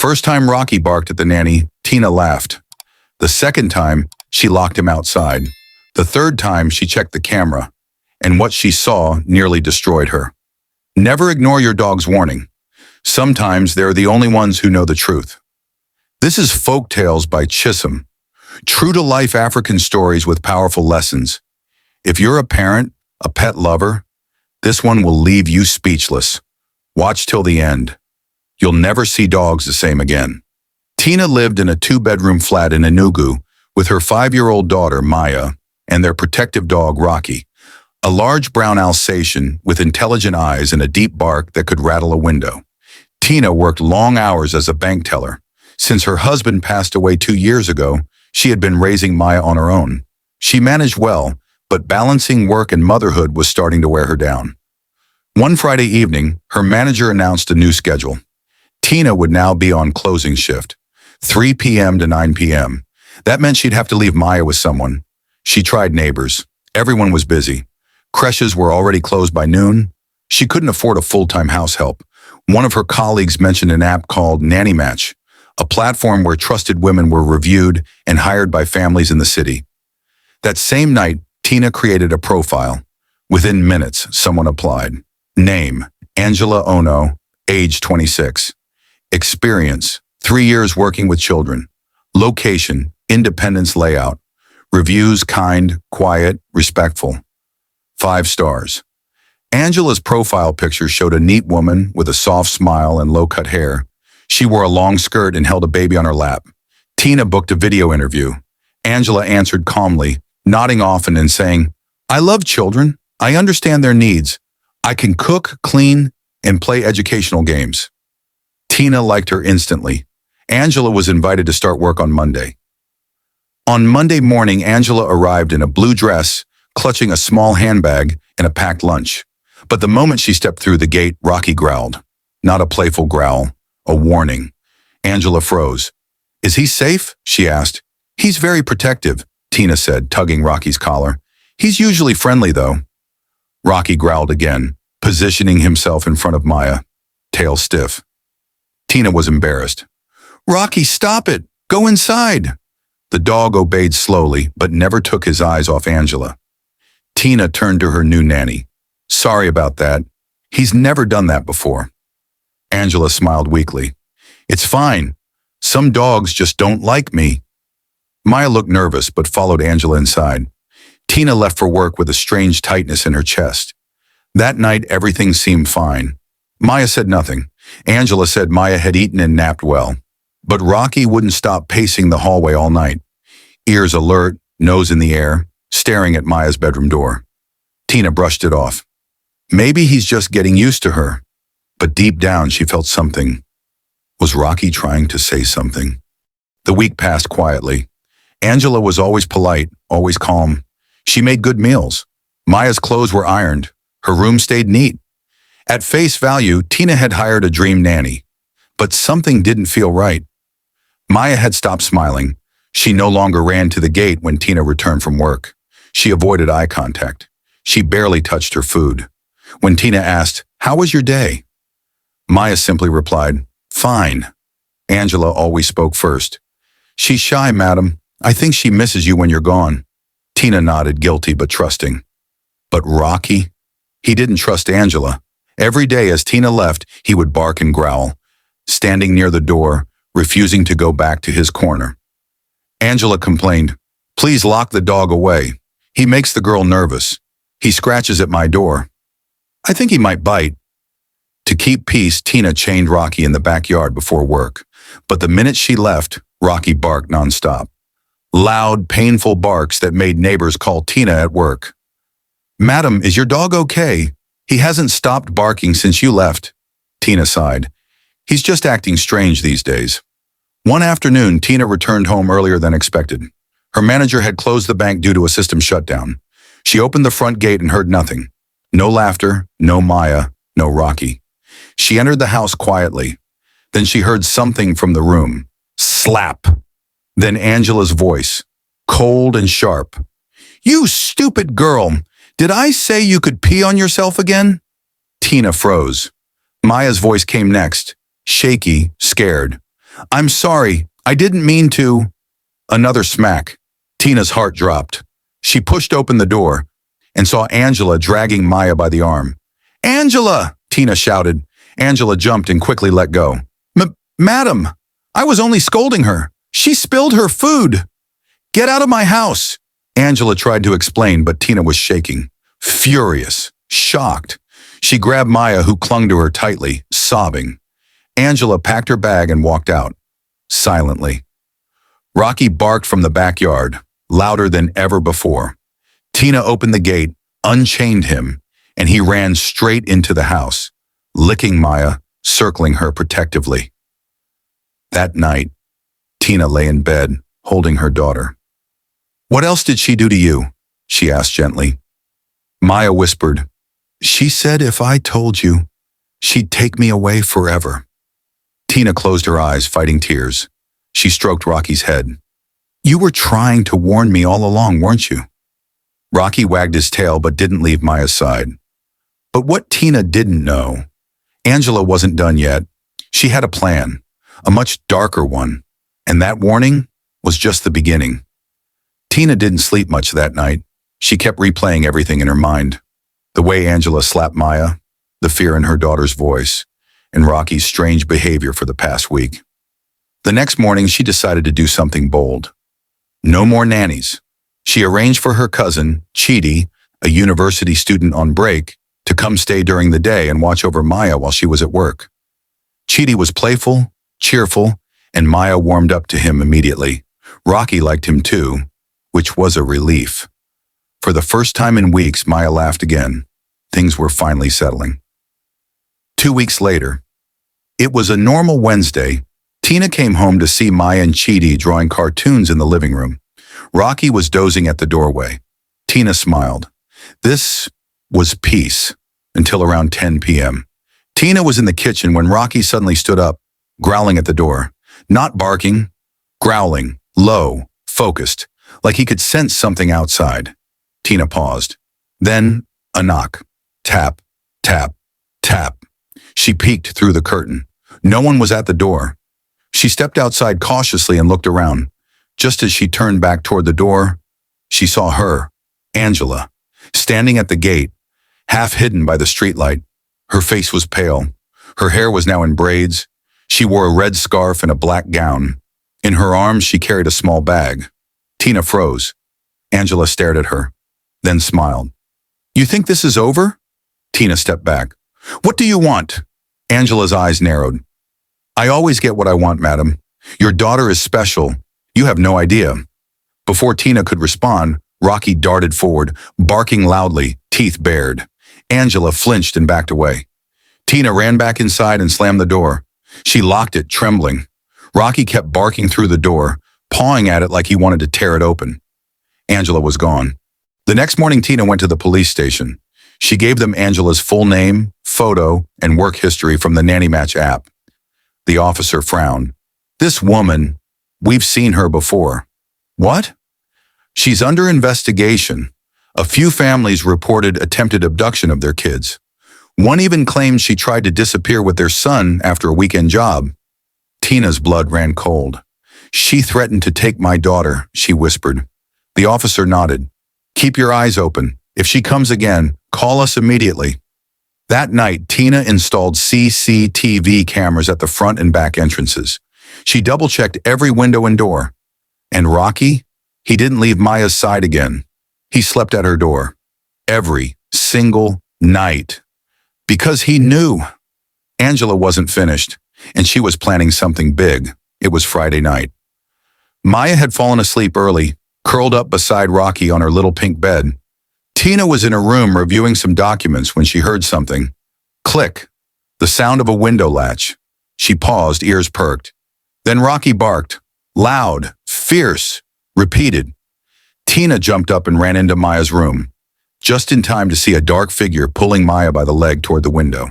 first time Rocky barked at the nanny, Tina laughed. The second time, she locked him outside. The third time, she checked the camera, and what she saw nearly destroyed her. Never ignore your dog's warning. Sometimes they're the only ones who know the truth. This is Folktales by Chisom. True-to-life African stories with powerful lessons. If you're a parent, a pet lover, this one will leave you speechless. Watch till the end. You'll never see dogs the same again. Tina lived in a 2-bedroom flat in Enugu with her 5-year-old daughter, Maya, and their protective dog, Rocky, a large brown Alsatian with intelligent eyes and a deep bark that could rattle a window. Tina worked long hours as a bank teller. Since her husband passed away 2 years ago, she had been raising Maya on her own. She managed well, but balancing work and motherhood was starting to wear her down. One Friday evening, her manager announced a new schedule. Tina would now be on closing shift, 3 p.m. to 9 p.m. That meant she'd have to leave Maya with someone. She tried neighbors. Everyone was busy. Creches were already closed by noon. She couldn't afford a full-time house help. One of her colleagues mentioned an app called Nanny, a platform where trusted women were reviewed and hired by families in the city. That same night, Tina created a profile. Within minutes, someone applied. Name, Angela Ono, age 26. Experience, 3 years working with children. Location, Independence layout. Reviews, kind, quiet, respectful. 5 stars. Angela's profile picture showed a neat woman with a soft smile and low-cut hair. She wore a long skirt and held a baby on her lap. Tina booked a video interview. Angela answered calmly, nodding often and saying, "I love children. I understand their needs. I can cook, clean, and play educational games." Tina liked her instantly. Angela was invited to start work on Monday. On Monday morning, Angela arrived in a blue dress, clutching a small handbag and a packed lunch. But the moment she stepped through the gate, Rocky growled. Not a playful growl, a warning. Angela froze. "Is he safe?" she asked. "He's very protective," Tina said, tugging Rocky's collar. "He's usually friendly, though." Rocky growled again, positioning himself in front of Maya, tail stiff. Tina was embarrassed. "Rocky, stop it! Go inside!" The dog obeyed slowly, but never took his eyes off Angela. Tina turned to her new nanny. "Sorry about that. He's never done that before." Angela smiled weakly. "It's fine. Some dogs just don't like me." Maya looked nervous, but followed Angela inside. Tina left for work with a strange tightness in her chest. That night, everything seemed fine. Maya said nothing. Angela said Maya had eaten and napped well. But Rocky wouldn't stop pacing the hallway all night. Ears alert, nose in the air, staring at Maya's bedroom door. Tina brushed it off. Maybe he's just getting used to her. But deep down, she felt something. Was Rocky trying to say something? The week passed quietly. Angela was always polite, always calm. She made good meals. Maya's clothes were ironed. Her room stayed neat. At face value, Tina had hired a dream nanny. But something didn't feel right. Maya had stopped smiling. She no longer ran to the gate when Tina returned from work. She avoided eye contact. She barely touched her food. When Tina asked, "How was your day?" Maya simply replied, "Fine." Angela always spoke first. "She's shy, madam. I think she misses you when you're gone." Tina nodded, guilty but trusting. But Rocky? He didn't trust Angela. Every day as Tina left, he would bark and growl, standing near the door, refusing to go back to his corner. Angela complained, "Please lock the dog away. He makes the girl nervous. He scratches at my door. I think he might bite." To keep peace, Tina chained Rocky in the backyard before work. But the minute she left, Rocky barked nonstop. Loud, painful barks that made neighbors call Tina at work. "Madam, is your dog okay? He hasn't stopped barking since you left." Tina sighed. "He's just acting strange these days." One afternoon, Tina returned home earlier than expected. Her manager had closed the bank due to a system shutdown. She opened the front gate and heard nothing. No laughter, no Maya, no Rocky. She entered the house quietly. Then she heard something from the room. Slap! Then Angela's voice, cold and sharp. "You stupid girl! Did I say you could pee on yourself again?" Tina froze. Maya's voice came next, shaky, scared. I'm sorry, I didn't mean to. Another smack. Tina's heart dropped. She pushed open the door and saw Angela dragging Maya by the arm. Angela! Tina shouted. Angela jumped and quickly let go. Madam, I was only scolding her. She spilled her food. Get out of my house. Angela tried to explain, but Tina was shaking, furious, shocked. She grabbed Maya, who clung to her tightly, sobbing. Angela packed her bag and walked out, silently. Rocky barked from the backyard, louder than ever before. Tina opened the gate, unchained him, and he ran straight into the house, licking Maya, circling her protectively. That night, Tina lay in bed, holding her daughter. What else did she do to you? She asked gently. Maya whispered, She said if I told you, she'd take me away forever. Tina closed her eyes, fighting tears. She stroked Rocky's head. You were trying to warn me all along, weren't you? Rocky wagged his tail but didn't leave Maya's side. But what Tina didn't know, Angela wasn't done yet. She had a plan, a much darker one, and that warning was just the beginning. Tina didn't sleep much that night. She kept replaying everything in her mind. The way Angela slapped Maya, the fear in her daughter's voice, and Rocky's strange behavior for the past week. The next morning, she decided to do something bold. No more nannies. She arranged for her cousin, Chidi, a university student on break, to come stay during the day and watch over Maya while she was at work. Chidi was playful, cheerful, and Maya warmed up to him immediately. Rocky liked him too, which was a relief. For the first time in weeks, Maya laughed again. Things were finally settling. 2 weeks later, it was a normal Wednesday. Tina came home to see Maya and Chidi drawing cartoons in the living room. Rocky was dozing at the doorway. Tina smiled. This was peace until around 10 p.m. Tina was in the kitchen when Rocky suddenly stood up, growling at the door. Not barking, growling, low, focused, like he could sense something outside. Tina paused. Then, a knock. Tap, tap, tap. She peeked through the curtain. No one was at the door. She stepped outside cautiously and looked around. Just as she turned back toward the door, she saw her, Angela, standing at the gate, half hidden by the streetlight. Her face was pale. Her hair was now in braids. She wore a red scarf and a black gown. In her arms, she carried a small bag. Tina froze. Angela stared at her, then smiled. You think this is over? Tina stepped back. What do you want? Angela's eyes narrowed. I always get what I want, madam. Your daughter is special. You have no idea. Before Tina could respond, Rocky darted forward, barking loudly, teeth bared. Angela flinched and backed away. Tina ran back inside and slammed the door. She locked it, trembling. Rocky kept barking through the door, pawing at it like he wanted to tear it open. Angela was gone. The next morning, Tina went to the police station. She gave them Angela's full name, photo, and work history from the Nanny Match app. The officer frowned. This woman, we've seen her before. What? She's under investigation. A few families reported attempted abduction of their kids. One even claimed she tried to disappear with their son after a weekend job. Tina's blood ran cold. She threatened to take my daughter, she whispered. The officer nodded. Keep your eyes open. If she comes again, call us immediately. That night, Tina installed CCTV cameras at the front and back entrances. She double-checked every window and door. And Rocky? He didn't leave Maya's side again. He slept at her door. Every single night. Because he knew. Angela wasn't finished, and she was planning something big. It was Friday night. Maya had fallen asleep early, curled up beside Rocky on her little pink bed. Tina was in her room reviewing some documents when she heard something. Click. The sound of a window latch. She paused, ears perked. Then Rocky barked. Loud, fierce, repeated. Tina jumped up and ran into Maya's room, just in time to see a dark figure pulling Maya by the leg toward the window.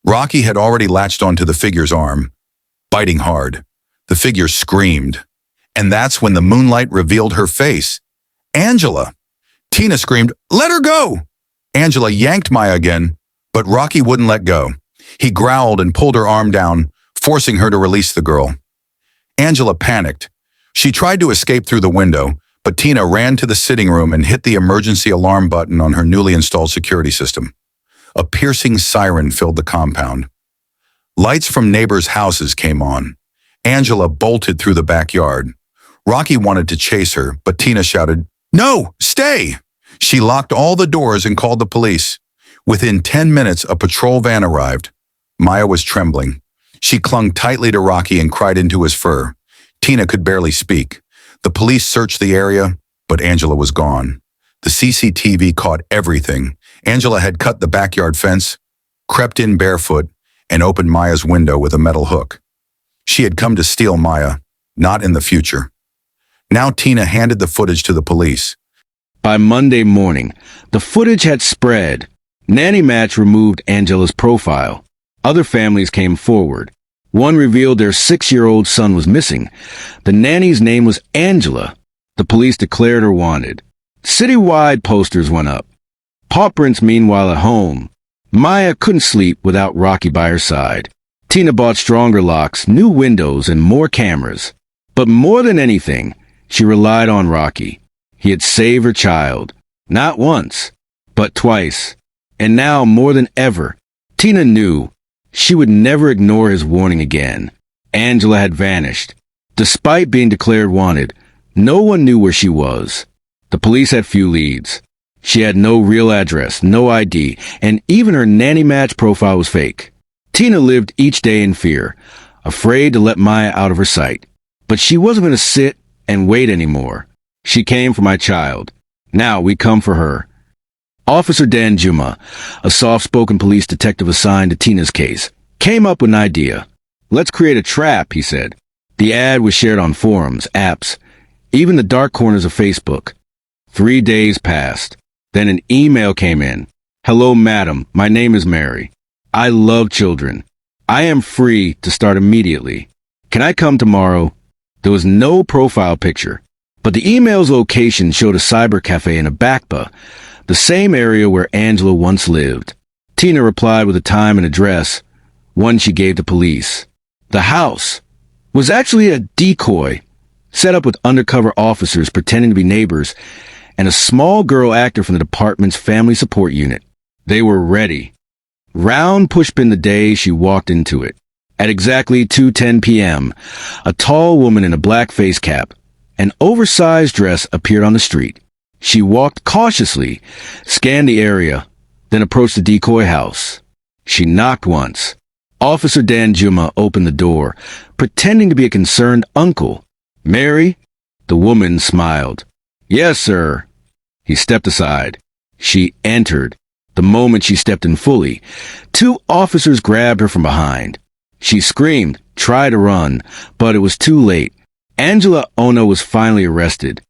Rocky had already latched onto the figure's arm, biting hard. The figure screamed. And that's when the moonlight revealed her face. Angela! Tina screamed, "Let her go!" Angela yanked Maya again, but Rocky wouldn't let go. He growled and pulled her arm down, forcing her to release the girl. Angela panicked. She tried to escape through the window, but Tina ran to the sitting room and hit the emergency alarm button on her newly installed security system. A piercing siren filled the compound. Lights from neighbors' houses came on. Angela bolted through the backyard. Rocky wanted to chase her, but Tina shouted, "No, stay!" She locked all the doors and called the police. Within 10 minutes, a patrol van arrived. Maya was trembling. She clung tightly to Rocky and cried into his fur. Tina could barely speak. The police searched the area, but Angela was gone. The CCTV caught everything. Angela had cut the backyard fence, crept in barefoot, and opened Maya's window with a metal hook. She had come to steal Maya, not in the future. Now Tina handed the footage to the police. By Monday morning, the footage had spread. Nanny Match removed Angela's profile. Other families came forward. One revealed their 6-year-old son was missing. The nanny's name was Angela. The police declared her wanted. Citywide posters went up. Paw prints meanwhile at home. Maya couldn't sleep without Rocky by her side. Tina bought stronger locks, new windows, and more cameras. But more than anything, she relied on Rocky. He had saved her child. Not once, but twice. And now, more than ever, Tina knew she would never ignore his warning again. Angela had vanished. Despite being declared wanted, no one knew where she was. The police had few leads. She had no real address, no ID, and even her Nanny Match profile was fake. Tina lived each day in fear, afraid to let Maya out of her sight. But she wasn't going to sit and wait anymore. She came for my child. Now we come for her. Officer Dan Juma, a soft-spoken police detective assigned to Tina's case, came up with an idea. "Let's create a trap," he said. The ad was shared on forums, apps, even the dark corners of Facebook. 3 days passed. Then an email came in. "Hello, madam. My name is Mary. I love children. I am free to start immediately. Can I come tomorrow?" There was no profile picture, but the email's location showed a cyber cafe in Abakba, the same area where Angela once lived. Tina replied with a time and address, one she gave to police. The house was actually a decoy, set up with undercover officers pretending to be neighbors and a small girl actor from the department's family support unit. They were ready. Round pushpin the day she walked into it. At exactly 2:10 p.m., a tall woman in a black face cap, an oversized dress appeared on the street. She walked cautiously, scanned the area, then approached the decoy house. She knocked once. Officer Dan Juma opened the door, pretending to be a concerned uncle. "Mary?" The woman smiled. "Yes, sir." He stepped aside. She entered. The moment she stepped in fully, 2 officers grabbed her from behind. She screamed, tried to run, but it was too late. Angela Ono was finally arrested.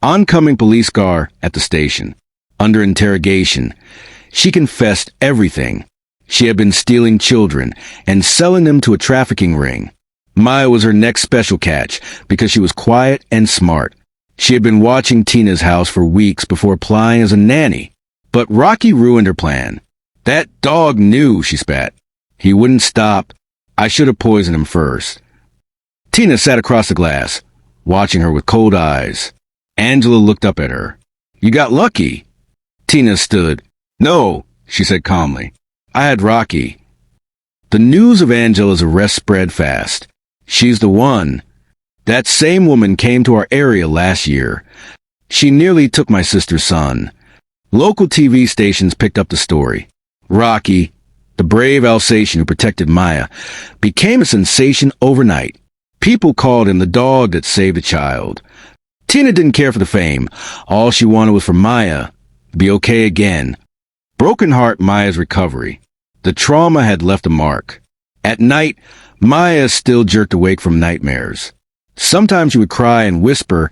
Oncoming police car at the station. Under interrogation, she confessed everything. She had been stealing children and selling them to a trafficking ring. Maya was her next special catch because she was quiet and smart. She had been watching Tina's house for weeks before applying as a nanny. But Rocky ruined her plan. "That dog knew," she spat. "He wouldn't stop. I should have poisoned him first." Tina sat across the glass, watching her with cold eyes. Angela looked up at her. "You got lucky." Tina stood. "No," she said calmly. "I had Rocky." The news of Angela's arrest spread fast. "She's the one. That same woman came to our area last year. She nearly took my sister's son." Local TV stations picked up the story. Rocky, the brave Alsatian who protected Maya, became a sensation overnight. People called him the dog that saved a child. Tina didn't care for the fame. All she wanted was for Maya to be okay again. Broken heart Maya's recovery. The trauma had left a mark. At night, Maya still jerked awake from nightmares. Sometimes she would cry and whisper,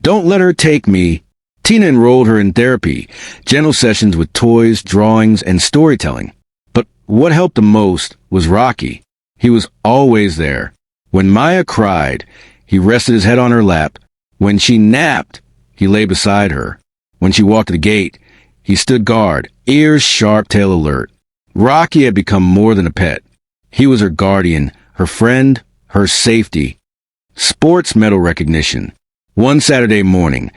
"Don't let her take me." Tina enrolled her in therapy, gentle sessions with toys, drawings, and storytelling. But what helped the most was Rocky. He was always there. When Maya cried, he rested his head on her lap. When she napped, he lay beside her. When she walked to the gate, he stood guard, ears sharp, tail alert. Rocky had become more than a pet. He was her guardian, her friend, her safety. Sports medal recognition. One Saturday morning,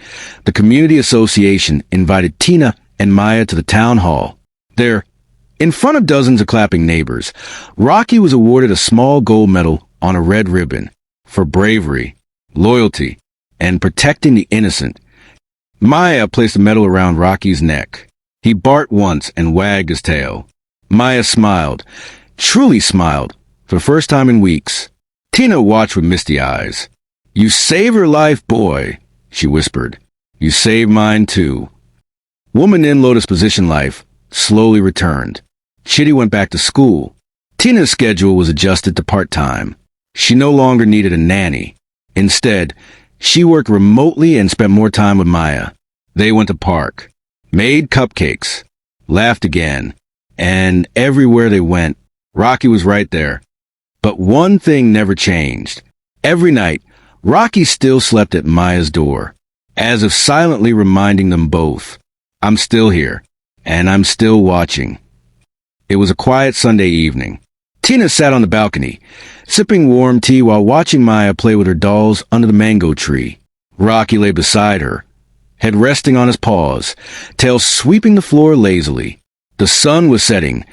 the community association invited Tina and Maya to the town hall. There, in front of dozens of clapping neighbors, Rocky was awarded a small gold medal on a red ribbon for bravery, loyalty, and protecting the innocent. Maya placed the medal around Rocky's neck. He barked once and wagged his tail. Maya smiled, truly smiled, for the first time in weeks. Tina watched with misty eyes. "You saved her life, boy," she whispered. "You saved mine, too." Woman in lotus position life slowly returned. Chitty went back to school. Tina's schedule was adjusted to part-time. She no longer needed a nanny. Instead, she worked remotely and spent more time with Maya. They went to park, made cupcakes, laughed again, and everywhere they went, Rocky was right there. But one thing never changed. Every night, Rocky still slept at Maya's door, as if silently reminding them both, "I'm still here, and I'm still watching." It was a quiet Sunday evening. Tina sat on the balcony, sipping warm tea while watching Maya play with her dolls under the mango tree. Rocky lay beside her, head resting on his paws, tail sweeping the floor lazily. The sun was setting,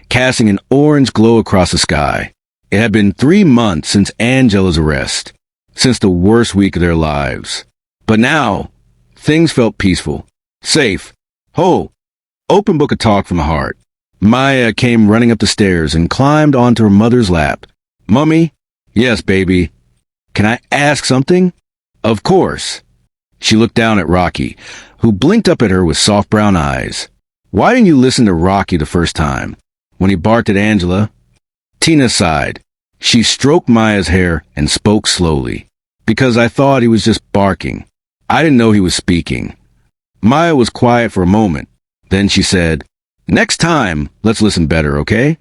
casting an orange glow across the sky. It had been 3 months since Angela's arrest, since the worst week of their lives. But now, things felt peaceful, safe, whole, open book of talk from the heart. Maya came running up the stairs and climbed onto her mother's lap. "Mummy?" "Yes, baby." "Can I ask something?" "Of course." She looked down at Rocky, who blinked up at her with soft brown eyes. "Why didn't you listen to Rocky the first time, when he barked at Angela?" Tina sighed. She stroked Maya's hair and spoke slowly. "Because I thought he was just barking. I didn't know he was speaking." Maya was quiet for a moment. Then she said, "Next time, let's listen better, okay?"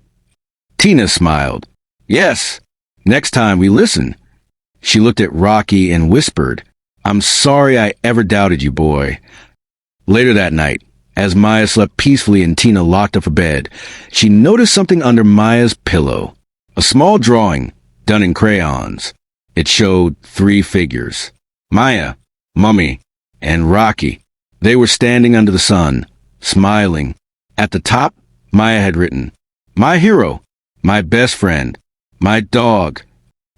Tina smiled. "Yes, next time we listen." She looked at Rocky and whispered, "I'm sorry I ever doubted you, boy." Later that night, as Maya slept peacefully and Tina locked up for bed, she noticed something under Maya's pillow. A small drawing, done in crayons. It showed 3 figures. Maya, Mummy, and Rocky. They were standing under the sun, smiling. At the top, Maya had written, "My hero, my best friend, my dog."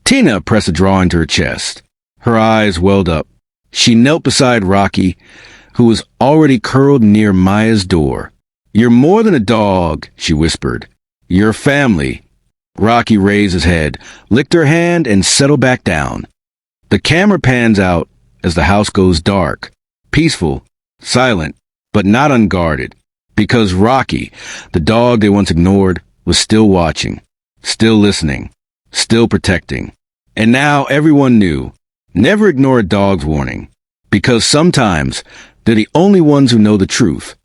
Tina pressed the drawing to her chest. Her eyes welled up. She knelt beside Rocky, who was already curled near Maya's door. "You're more than a dog," she whispered. "You're family." Rocky raised his head, licked her hand, and settled back down. The camera pans out as the house goes dark, peaceful, silent, but not unguarded, because Rocky, the dog they once ignored, was still watching, still listening, still protecting. And now everyone knew, never ignore a dog's warning, because sometimes they're the only ones who know the truth.